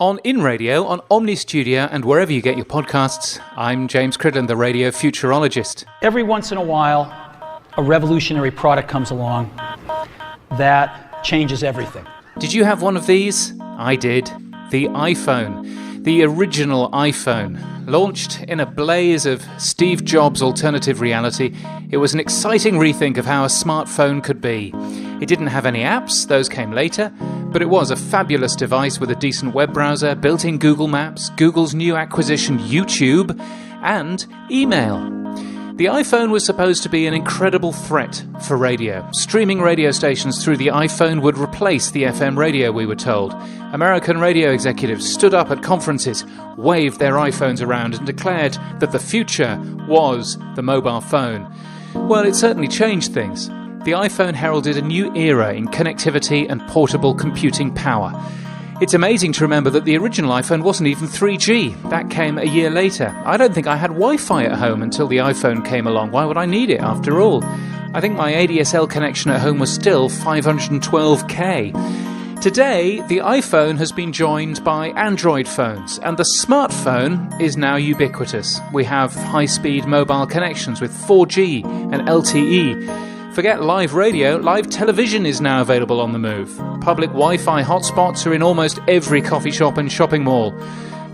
On In Radio, on Omni Studio, and wherever you get your podcasts, I'm James Cridland, the radio futurologist. Every once in a while, a revolutionary product comes along that changes everything. Did you have one of these? I did. The iPhone. The original iPhone. Launched in a blaze of Steve Jobs' alternative reality, it was an exciting rethink of how a smartphone could be. It didn't have any apps, those came later, but it was a fabulous device with a decent web browser, built-in Google Maps, Google's new acquisition YouTube, and email. The iPhone was supposed to be an incredible threat for radio. Streaming radio stations through the iPhone would replace the FM radio, we were told. American radio executives stood up at conferences, waved their iPhones around and declared that the future was the mobile phone. Well, it certainly changed things. The iPhone heralded a new era in connectivity and portable computing power. It's amazing to remember that the original iPhone wasn't even 3G. That came a year later. I don't think I had Wi-Fi at home until the iPhone came along. Why would I need it after all? I think my ADSL connection at home was still 512k. Today, the iPhone has been joined by Android phones, and the smartphone is now ubiquitous. We have high-speed mobile connections with 4G and LTE. Forget live radio, live television is now available on the move. Public Wi-Fi hotspots are in almost every coffee shop and shopping mall.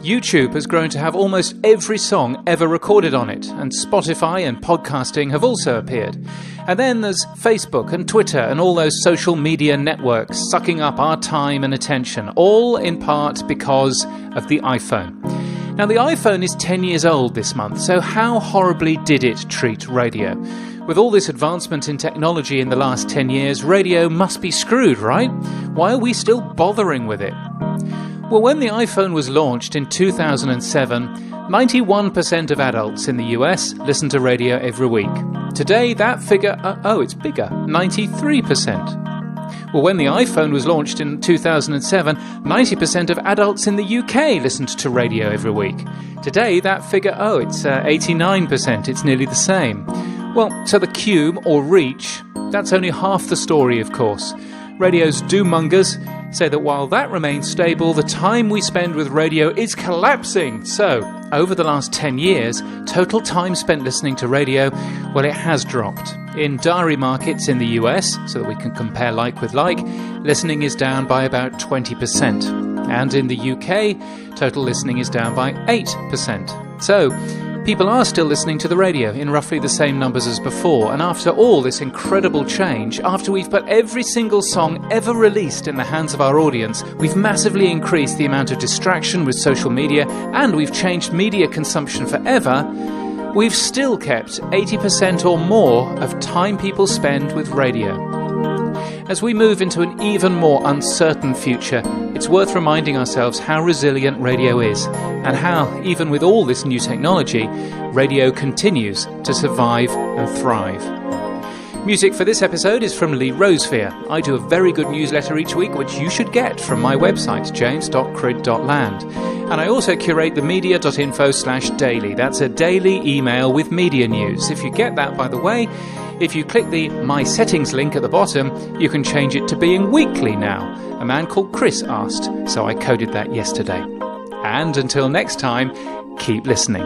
YouTube has grown to have almost every song ever recorded on it, and Spotify and podcasting have also appeared. And then there's Facebook and Twitter and all those social media networks sucking up our time and attention, all in part because of the iPhone. Now, the iPhone is 10 years old this month, so how horribly did it treat radio? With all this advancement in technology in the last 10 years, radio must be screwed, right? Why are we still bothering with it? Well, when the iPhone was launched in 2007, 91% of adults in the US listened to radio every week. Today, that figure, it's bigger, 93%. Well, when the iPhone was launched in 2007, 90% of adults in the UK listened to radio every week. Today, that figure, it's 89%. It's nearly the same. Well, so the cube, or reach, that's only half the story, of course. Radio's doom-mongers say that while that remains stable, the time we spend with radio is collapsing. So, over the last 10 years, total time spent listening to radio, well, it has dropped. In diary markets in the US, so that we can compare like with like, listening is down by about 20%. And in the UK, total listening is down by 8%. So, people are still listening to the radio in roughly the same numbers as before, and after all this incredible change, after we've put every single song ever released in the hands of our audience, we've massively increased the amount of distraction with social media, and we've changed media consumption forever, we've still kept 80% or more of time people spend with radio. As we move into an even more uncertain future, it's worth reminding ourselves how resilient radio is, and how, even with all this new technology, radio continues to survive and thrive. Music for this episode is from Lee Rosevere. I do a very good newsletter each week, which you should get from my website, james.crid.land. And I also curate the media.info/daily. That's a daily email with media news. If you get that, by the way, if you click the My Settings link at the bottom, you can change it to being weekly now. A man called Chris asked, so I coded that yesterday. And until next time, keep listening.